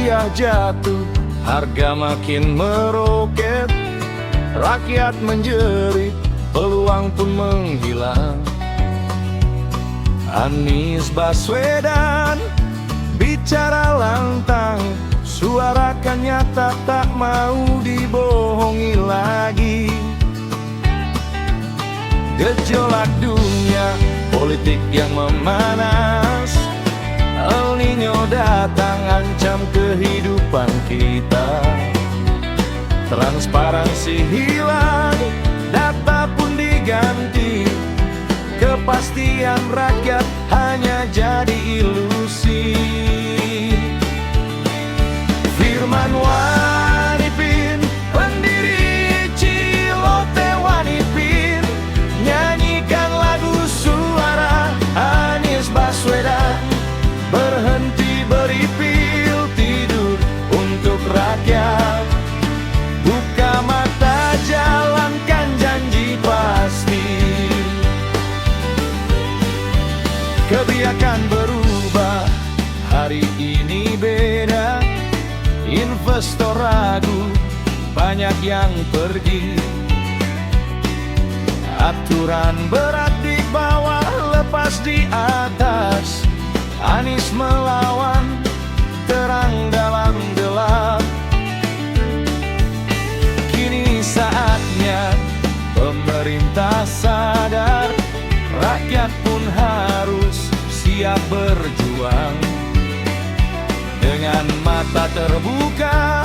rupiah jatuh, harga makin meroket, rakyat menjerit, peluang pun menghilang. Anies Baswedan bicara lantang, suarakan nyata, tak mau dibohongi lagi. Gejolak dunia politik yang memanas, El Nino datang ancam kehidupan kita. Transparansi hilang, data pun diganti, kepastian rakyat hanya jadi ilusi. Firman Wanipin, pendiri Cilote Wanipin, nyanyikan lagu suara Anies Baswedan. Berhenti beri pil tidur untuk rakyat, buka mata, jalankan janji pasti. Kebijakan berubah, hari ini beda. Investor ragu, banyak yang pergi. Aturan berat di bawah, lepas di atas. Anies melawan, terang dalam gelap. Kini saatnya pemerintah sadar, rakyat pun harus siap berjuang. Dengan mata terbuka,